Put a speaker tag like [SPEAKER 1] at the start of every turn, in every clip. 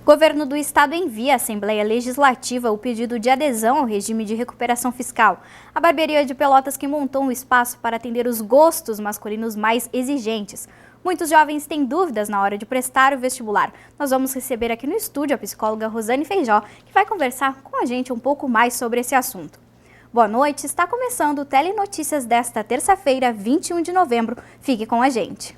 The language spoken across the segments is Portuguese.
[SPEAKER 1] Governo do Estado envia à Assembleia Legislativa o pedido de adesão ao regime de recuperação fiscal. A barbearia de Pelotas que montou um espaço para atender os gostos masculinos mais exigentes. Muitos jovens têm dúvidas na hora de prestar o vestibular. Nós vamos receber aqui no estúdio a psicóloga Rosane Feijó, que vai conversar com a gente um pouco mais sobre esse assunto. Boa noite, está começando o Telenotícias desta terça-feira, 21 de novembro. Fique com a gente.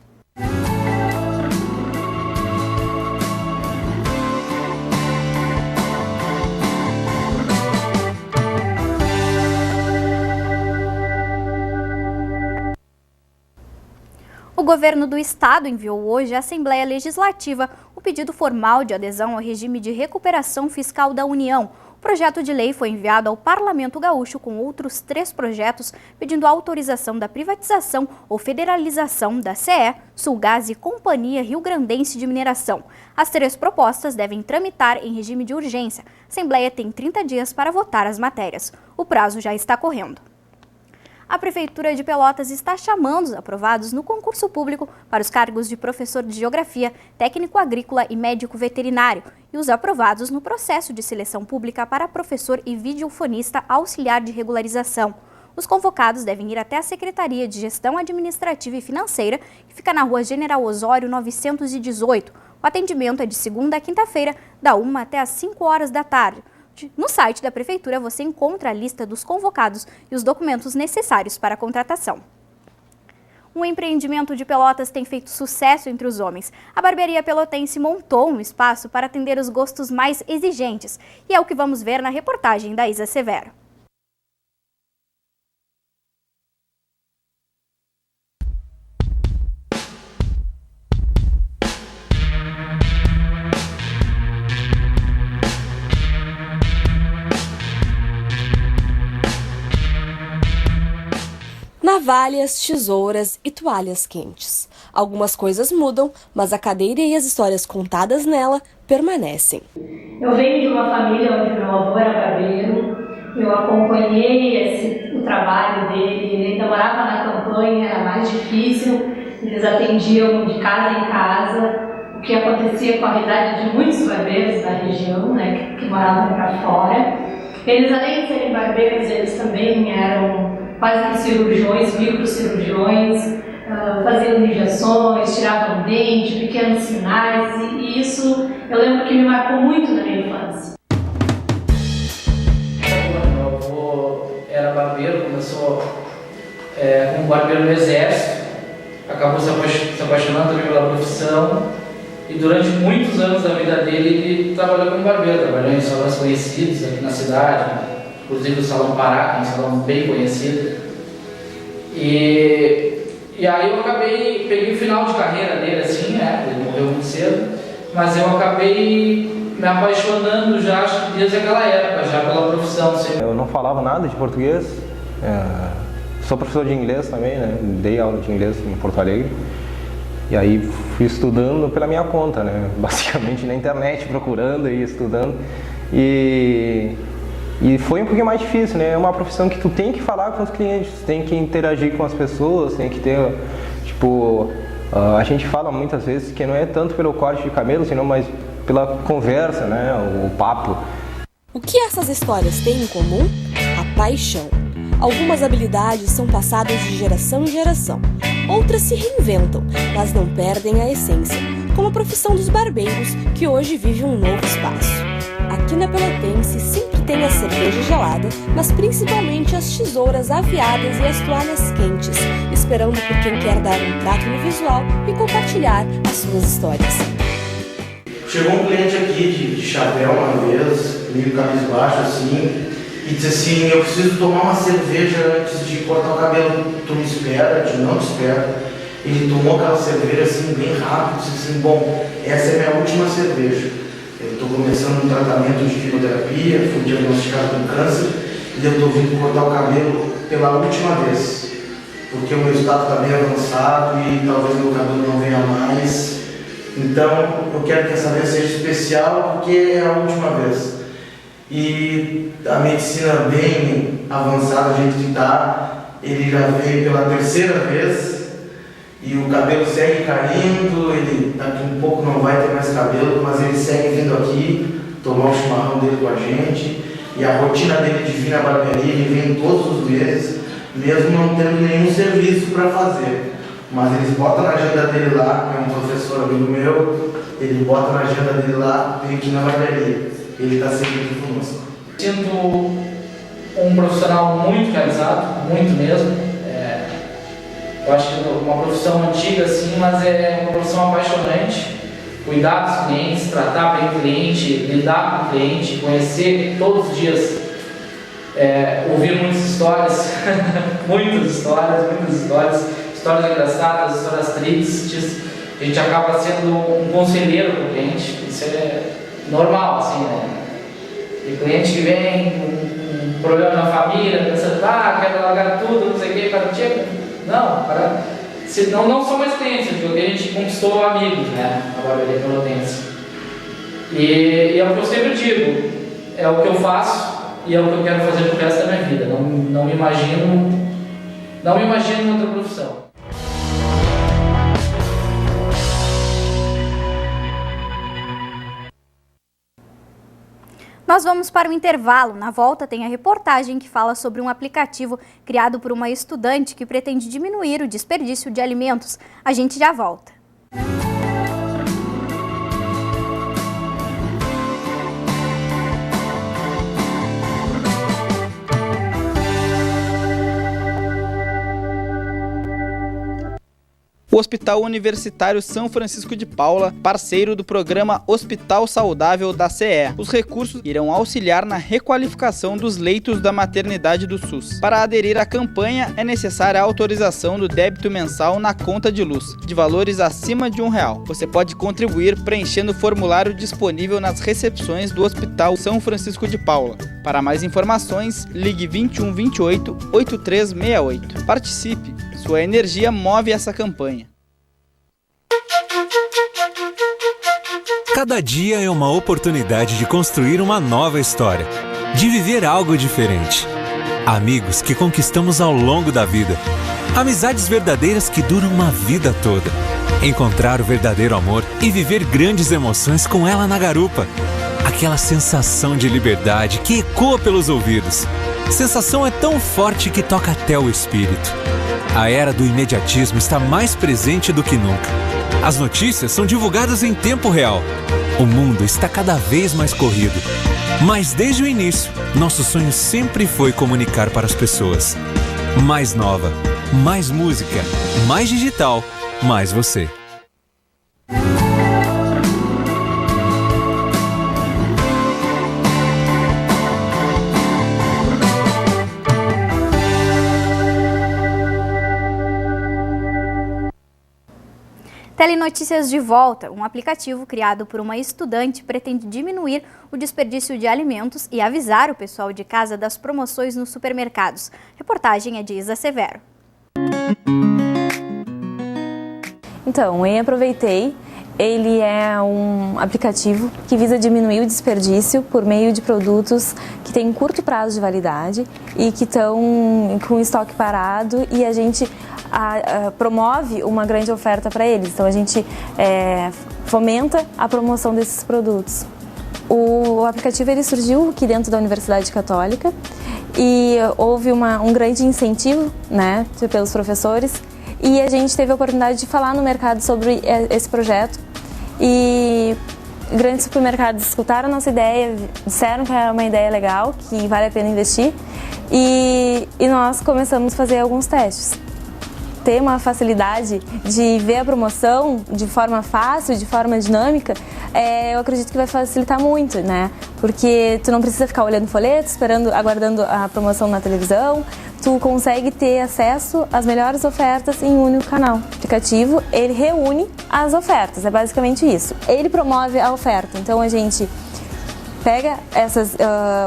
[SPEAKER 1] O Governo do Estado enviou hoje à Assembleia Legislativa o pedido formal de adesão ao regime de recuperação fiscal da União. O projeto de lei foi enviado ao Parlamento Gaúcho com outros 3 projetos pedindo autorização da privatização ou federalização da CE, Sulgás e Companhia Rio-Grandense de Mineração. As 3 propostas devem tramitar em regime de urgência. A Assembleia tem 30 dias para votar as matérias. O prazo já está correndo. A Prefeitura de Pelotas está chamando os aprovados no concurso público para os cargos de professor de Geografia, técnico agrícola e médico veterinário e os aprovados no processo de seleção pública para professor e videofonista auxiliar de regularização. Os convocados devem ir até a Secretaria de Gestão Administrativa e Financeira, que fica na Rua General Osório 918. O atendimento é de segunda a quinta-feira, da 1 até às 5 horas da tarde. No site da Prefeitura você encontra a lista dos convocados e os documentos necessários para a contratação. Um empreendimento de Pelotas tem feito sucesso entre os homens. A barbearia pelotense montou um espaço para atender os gostos mais exigentes. E é o que vamos ver na reportagem da Isa Severo.
[SPEAKER 2] Navalhas, tesouras e toalhas quentes. Algumas coisas mudam, mas a cadeira e as histórias contadas nela permanecem.
[SPEAKER 3] Eu venho de uma família onde meu avô era barbeiro, eu acompanhei o trabalho dele, ele ainda morava na campanha, era mais difícil, eles atendiam de casa em casa, o que acontecia com a realidade de muitos barbeiros da região, né, que moravam para fora. Eles, além de serem barbeiros, eles também eram quase que cirurgiões, microcirurgiões, faziam injeções, tiravam dente, pequenos sinais, e isso eu lembro que me marcou muito na minha infância.
[SPEAKER 4] Meu avô era barbeiro, começou como barbeiro no exército, acabou se apaixonando pela profissão e durante muitos anos da vida dele ele trabalhou como barbeiro, trabalhou em salões conhecidos aqui na cidade, inclusive o Salão Pará, que é um salão bem conhecido. E aí eu peguei o final de carreira dele, assim, né? Ele morreu muito cedo, mas eu acabei me apaixonando já, acho que desde aquela época, já pela profissão. Sempre.
[SPEAKER 5] Eu não falava nada de português, sou professor de inglês também, né? Dei aula de inglês em Porto Alegre. E aí fui estudando pela minha conta, né? Basicamente na internet, procurando e estudando. E foi um pouquinho mais difícil, né? É uma profissão que tu tem que falar com os clientes, tem que interagir com as pessoas, tem que ter, a gente fala muitas vezes que não é tanto pelo corte de cabelo, senão mais pela conversa, né? O papo.
[SPEAKER 2] O que essas histórias têm em comum? A paixão. Algumas habilidades são passadas de geração em geração, outras se reinventam, mas não perdem a essência, como a profissão dos barbeiros, que hoje vive um novo espaço. Aqui na Pelotense sempre tem a cerveja gelada, mas principalmente as tesouras afiadas e as toalhas quentes, esperando por quem quer dar um trato no visual e compartilhar as suas histórias.
[SPEAKER 6] Chegou um cliente aqui de chapéu uma vez, meio cabisbaixo assim, e disse assim, eu preciso tomar uma cerveja antes de cortar o cabelo, tu me espera, tu não te espera. Ele tomou aquela cerveja assim bem rápido, disse assim, bom, essa é a minha última cerveja. Eu estou começando um tratamento de quimioterapia, fui diagnosticado com câncer e eu estou vindo cortar o cabelo pela última vez, porque o meu estado está bem avançado e talvez meu cabelo não venha mais. Então eu quero que essa vez seja especial porque é a última vez. E a medicina bem avançada, a gente está, ele já veio pela 3ª vez E o cabelo segue caindo, ele daqui um pouco não vai ter mais cabelo, mas ele segue vindo aqui, tomar o chimarrão dele com a gente. E a rotina dele de vir na barbearia, ele vem todos os meses, mesmo não tendo nenhum serviço para fazer. Mas eles botam na agenda dele lá, é um professor amigo meu, ele bota na agenda dele lá, vem aqui na barbearia. Ele está sempre aqui conosco.
[SPEAKER 4] Sinto um profissional muito realizado, muito mesmo. Eu acho que é uma profissão antiga, assim, mas é uma profissão apaixonante. Cuidar dos clientes, tratar bem o cliente, lidar com o cliente, conhecer todos os dias, ouvir muitas histórias, muitas histórias engraçadas, histórias tristes. A gente acaba sendo um conselheiro para o cliente, isso é normal, assim, né? E cliente que vem com um problema na família, pensando, quero largar tudo, não sei o que, para ti. Não são mais clientes, porque a gente conquistou amigos, né, na barbearia pelotense. E é o que eu sempre digo, é o que eu faço e é o que eu quero fazer pro resto da minha vida. Não me imagino em outra profissão.
[SPEAKER 1] Nós vamos para o intervalo. Na volta tem a reportagem que fala sobre um aplicativo criado por uma estudante que pretende diminuir o desperdício de alimentos. A gente já volta.
[SPEAKER 7] O Hospital Universitário São Francisco de Paula, parceiro do programa Hospital Saudável da CE. Os recursos irão auxiliar na requalificação dos leitos da maternidade do SUS. Para aderir à campanha, é necessária a autorização do débito mensal na conta de luz, de valores acima de R$1. Você pode contribuir preenchendo o formulário disponível nas recepções do Hospital São Francisco de Paula. Para mais informações, ligue 21 28 8368. Participe! Sua energia move essa campanha.
[SPEAKER 8] Cada dia é uma oportunidade de construir uma nova história, de viver algo diferente. Amigos que conquistamos ao longo da vida. Amizades verdadeiras que duram uma vida toda. Encontrar o verdadeiro amor e viver grandes emoções com ela na garupa. Aquela sensação de liberdade que ecoa pelos ouvidos. Sensação é tão forte que toca até o espírito. A era do imediatismo está mais presente do que nunca. As notícias são divulgadas em tempo real. O mundo está cada vez mais corrido. Mas desde o início, nosso sonho sempre foi comunicar para as pessoas. Mais nova, mais música, mais digital, mais você.
[SPEAKER 1] Telenotícias de volta. Um aplicativo criado por uma estudante pretende diminuir o desperdício de alimentos e avisar o pessoal de casa das promoções nos supermercados. Reportagem é de Isa Severo.
[SPEAKER 9] Então, eu aproveitei. Ele é um aplicativo que visa diminuir o desperdício por meio de produtos que têm curto prazo de validade e que estão com estoque parado, e a gente promove uma grande oferta para eles. Então a gente fomenta a promoção desses produtos. O aplicativo ele surgiu aqui dentro da Universidade Católica e houve um grande incentivo, né, pelos professores, e a gente teve a oportunidade de falar no mercado sobre esse projeto, e grandes supermercados escutaram a nossa ideia, disseram que era uma ideia legal, que vale a pena investir, e nós começamos a fazer alguns testes. Ter uma facilidade de ver a promoção de forma fácil, de forma dinâmica, eu acredito que vai facilitar muito, né? Porque tu não precisa ficar olhando folheto, aguardando a promoção na televisão. Tu consegue ter acesso às melhores ofertas em um único canal. O aplicativo, ele reúne as ofertas, é basicamente isso. Ele promove a oferta, então a gente pega essas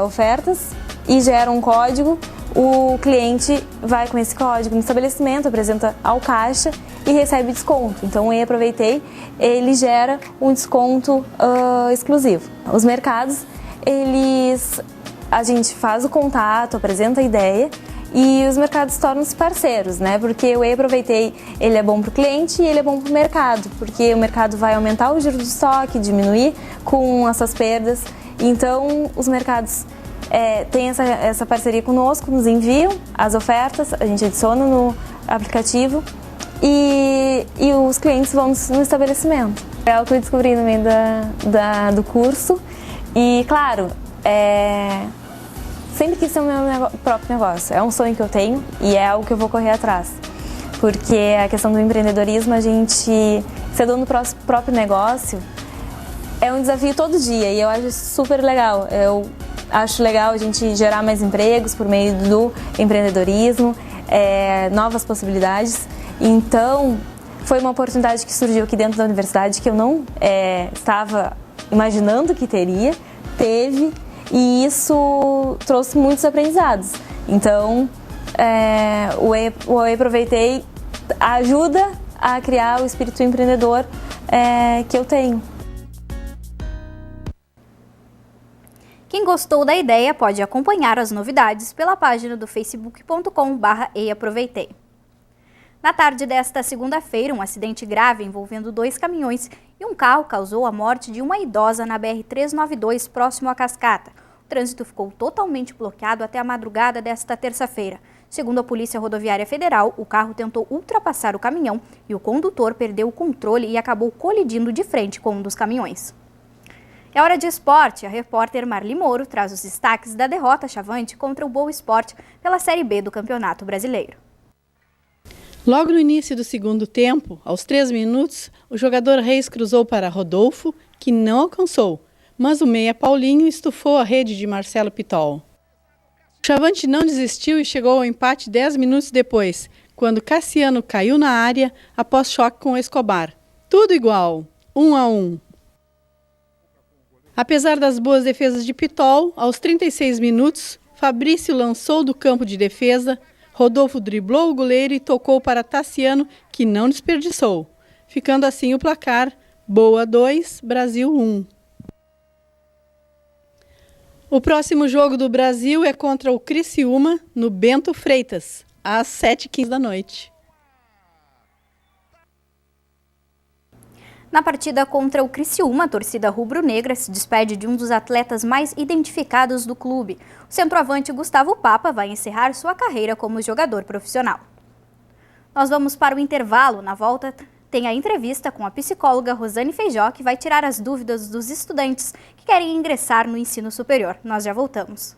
[SPEAKER 9] ofertas e gera um código. O cliente vai com esse código no estabelecimento, apresenta ao caixa e recebe desconto. Então eu aproveitei, ele gera um desconto exclusivo. Os mercados, a gente faz o contato, apresenta a ideia e os mercados tornam-se parceiros, né? Porque o Whey Aproveitei, ele é bom para o cliente e ele é bom para o mercado, porque o mercado vai aumentar o giro de estoque, diminuir com as suas perdas. Então, os mercados têm essa parceria conosco, nos enviam as ofertas, a gente adiciona no aplicativo e os clientes vão no estabelecimento. É o que eu descobri no meio do curso e, claro, sempre quis ter o meu próprio negócio. É um sonho que eu tenho e é algo que eu vou correr atrás. Porque a questão do empreendedorismo, a gente ser dono do próprio negócio é um desafio todo dia e eu acho super legal. Eu acho legal a gente gerar mais empregos por meio do empreendedorismo, novas possibilidades. Então, foi uma oportunidade que surgiu aqui dentro da universidade que eu não estava imaginando que teve, e isso trouxe muitos aprendizados. Então, o Whey Aproveitei ajuda a criar o espírito empreendedor que eu tenho.
[SPEAKER 1] Quem gostou da ideia pode acompanhar as novidades pela página do facebook.com/eiaproveitei. Na tarde desta segunda-feira, um acidente grave envolvendo 2 caminhões e um carro causou a morte de uma idosa na BR-392, próximo à Cascata. O trânsito ficou totalmente bloqueado até a madrugada desta terça-feira. Segundo a Polícia Rodoviária Federal, o carro tentou ultrapassar o caminhão e o condutor perdeu o controle e acabou colidindo de frente com um dos caminhões. É hora de esporte. A repórter Marli Moro traz os destaques da derrota chavante contra o Boa Esporte pela Série B do Campeonato Brasileiro.
[SPEAKER 10] Logo no início do segundo tempo, aos 3 minutos, o jogador Reis cruzou para Rodolfo, que não alcançou, mas o meia Paulinho estufou a rede de Marcelo Pitol. O chavante não desistiu e chegou ao empate 10 minutos depois, quando Cassiano caiu na área após choque com Escobar. Tudo igual, 1-1. Apesar das boas defesas de Pitol, aos 36 minutos, Fabrício lançou do campo de defesa, Rodolfo driblou o goleiro e tocou para Tassiano, que não desperdiçou. Ficando assim o placar, Boa 2, Brasil 1. O próximo jogo do Brasil é contra o Criciúma, no Bento Freitas, às 7h15 da noite.
[SPEAKER 1] Na partida contra o Criciúma, a torcida rubro-negra se despede de um dos atletas mais identificados do clube. O centroavante Gustavo Papa vai encerrar sua carreira como jogador profissional. Nós vamos para o intervalo. Na volta, tem a entrevista com a psicóloga Rosane Feijó, que vai tirar as dúvidas dos estudantes que querem ingressar no ensino superior. Nós já voltamos.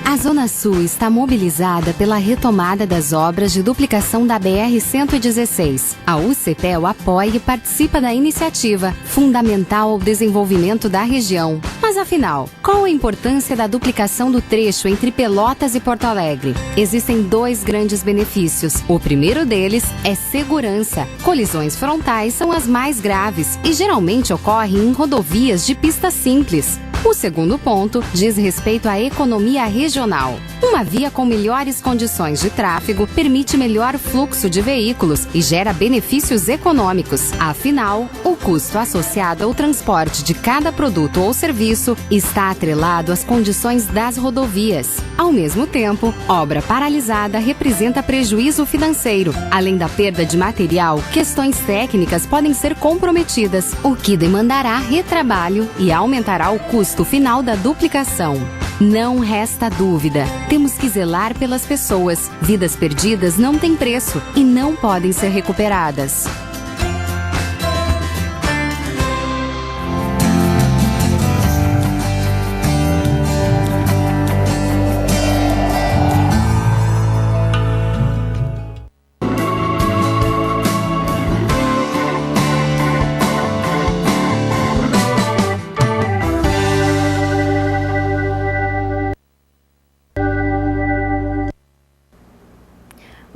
[SPEAKER 11] A Zona Sul está mobilizada pela retomada das obras de duplicação da BR-116. A UCPEL apoia e participa da iniciativa, fundamental ao desenvolvimento da região. Mas afinal, qual a importância da duplicação do trecho entre Pelotas e Porto Alegre? Existem 2 grandes benefícios. O primeiro deles é segurança. Colisões frontais são as mais graves e geralmente ocorrem em rodovias de pista simples. O segundo ponto diz respeito à economia regional. Uma via com melhores condições de tráfego permite melhor fluxo de veículos e gera benefícios econômicos. Afinal, o custo associado ao transporte de cada produto ou serviço está atrelado às condições das rodovias. Ao mesmo tempo, obra paralisada representa prejuízo financeiro. Além da perda de material, questões técnicas podem ser comprometidas, o que demandará retrabalho e aumentará o custo final da duplicação. Não resta dúvida, temos que zelar pelas pessoas. Vidas perdidas não têm preço e não podem ser recuperadas.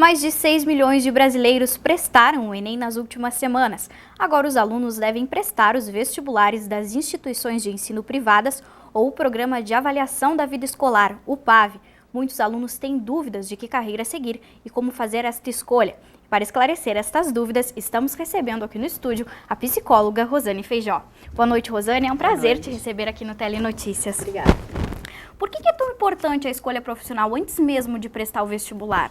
[SPEAKER 1] Mais de 6 milhões de brasileiros prestaram o Enem nas últimas semanas. Agora os alunos devem prestar os vestibulares das instituições de ensino privadas ou o Programa de Avaliação da Vida Escolar, o PAV. Muitos alunos têm dúvidas de que carreira seguir e como fazer esta escolha. Para esclarecer estas dúvidas, estamos recebendo aqui no estúdio a psicóloga Rosane Feijó. Boa noite, Rosane. É um prazer te receber aqui no Telenotícias.
[SPEAKER 12] Obrigada.
[SPEAKER 1] Por que é tão importante a escolha profissional antes mesmo de prestar o vestibular?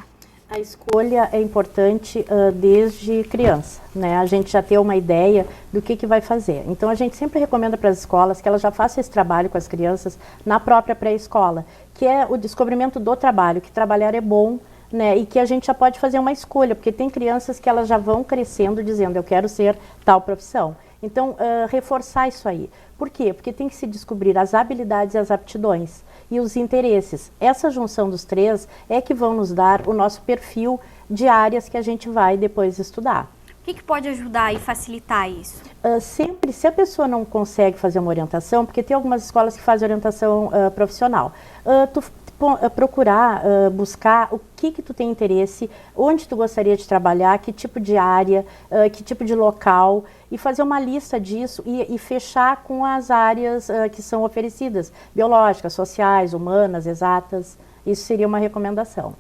[SPEAKER 12] A escolha é importante desde criança, né? A gente já tem uma ideia do que vai fazer. Então, a gente sempre recomenda para as escolas que elas já façam esse trabalho com as crianças na própria pré-escola, que é o descobrimento do trabalho, que trabalhar é bom, né? E que a gente já pode fazer uma escolha, porque tem crianças que elas já vão crescendo dizendo, eu quero ser tal profissão. Então, reforçar isso aí. Por quê? Porque tem que se descobrir as habilidades e as aptidões e os interesses. Essa junção dos três é que vão nos dar o nosso perfil de áreas que a gente vai depois estudar.
[SPEAKER 1] O que pode ajudar e facilitar isso?
[SPEAKER 12] Sempre, se a pessoa não consegue fazer uma orientação, porque tem algumas escolas que fazem orientação profissional, procurar, buscar o que tu tem interesse, onde tu gostaria de trabalhar, que tipo de área, que tipo de local, e fazer uma lista disso e fechar com as áreas que são oferecidas, biológicas, sociais, humanas, exatas. Isso seria uma recomendação.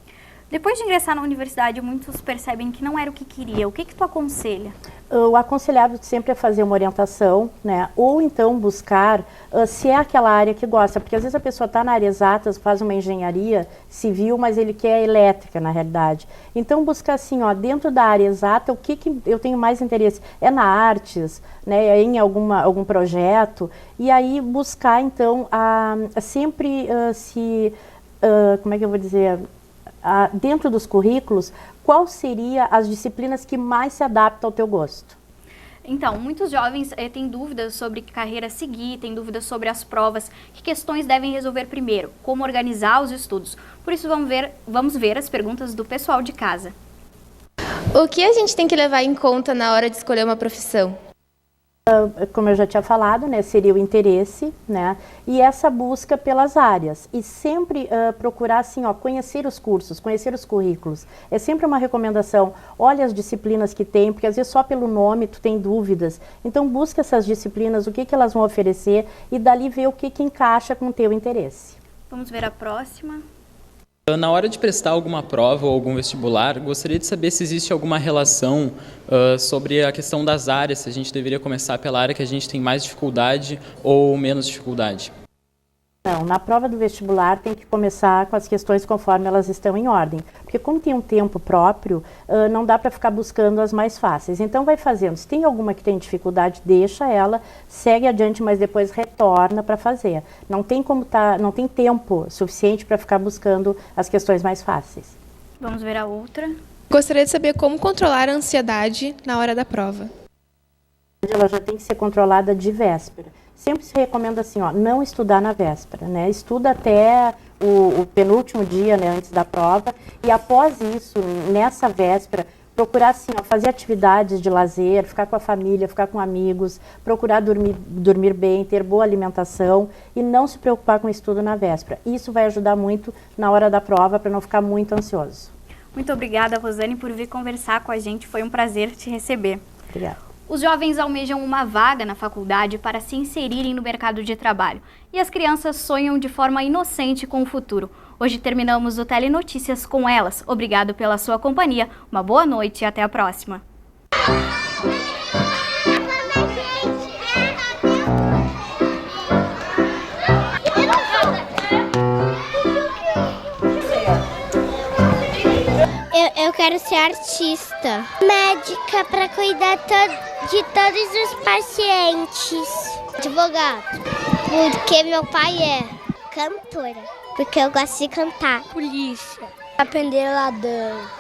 [SPEAKER 1] Depois de ingressar na universidade, muitos percebem que não era o que queria. O que tu aconselha?
[SPEAKER 12] O aconselhável sempre é fazer uma orientação, né? Ou então buscar se é aquela área que gosta, porque às vezes a pessoa está na área exatas, faz uma engenharia civil, mas ele quer elétrica na realidade. Então buscar assim, ó, dentro da área exata, o que eu tenho mais interesse? É na artes, né? É em algum projeto, e aí buscar então sempre como é que eu vou dizer? Dentro dos currículos, qual seria as disciplinas que mais se adaptam ao teu gosto?
[SPEAKER 1] Então, muitos jovens têm dúvidas sobre que carreira seguir, têm dúvidas sobre as provas, que questões devem resolver primeiro, como organizar os estudos. Por isso, vamos ver as perguntas do pessoal de casa.
[SPEAKER 13] O que a gente tem que levar em conta na hora de escolher uma profissão?
[SPEAKER 12] Como eu já tinha falado, né, seria o interesse, né, e essa busca pelas áreas. E sempre procurar, assim, ó, conhecer os cursos, conhecer os currículos. É sempre uma recomendação, olha as disciplinas que tem, porque às vezes só pelo nome tu tem dúvidas. Então busca essas disciplinas, o que elas vão oferecer, e dali ver o que encaixa com o teu interesse.
[SPEAKER 1] Vamos ver a próxima.
[SPEAKER 14] Na hora de prestar alguma prova ou algum vestibular, gostaria de saber se existe alguma relação sobre a questão das áreas, se a gente deveria começar pela área que a gente tem mais dificuldade ou menos dificuldade.
[SPEAKER 12] Não, na prova do vestibular tem que começar com as questões conforme elas estão em ordem, porque como tem um tempo próprio, não dá para ficar buscando as mais fáceis. Então vai fazendo, se tem alguma que tem dificuldade, deixa ela, segue adiante, mas depois retorna para fazer. Não tem não tem tempo suficiente para ficar buscando as questões mais fáceis.
[SPEAKER 1] Vamos ver a outra.
[SPEAKER 13] Gostaria de saber como controlar a ansiedade na hora da prova.
[SPEAKER 12] Ela já tem que ser controlada de véspera. Sempre se recomenda assim, ó, não estudar na véspera, né? Estuda até o penúltimo dia, né, antes da prova, e após isso, nessa véspera, procurar assim, ó, fazer atividades de lazer, ficar com a família, ficar com amigos, procurar dormir bem, ter boa alimentação e não se preocupar com o estudo na véspera. Isso vai ajudar muito na hora da prova para não ficar muito ansioso.
[SPEAKER 1] Muito obrigada, Rosane, por vir conversar com a gente. Foi um prazer te receber.
[SPEAKER 12] Obrigada.
[SPEAKER 1] Os jovens almejam uma vaga na faculdade para se inserirem no mercado de trabalho. E as crianças sonham de forma inocente com o futuro. Hoje terminamos o Telenotícias com elas. Obrigado pela sua companhia, uma boa noite e até a próxima.
[SPEAKER 15] Eu quero ser artista. Médica para cuidar de todos os pacientes. Advogado. Porque meu pai é cantora. Porque eu gosto de cantar. Polícia. Aprender ladrão.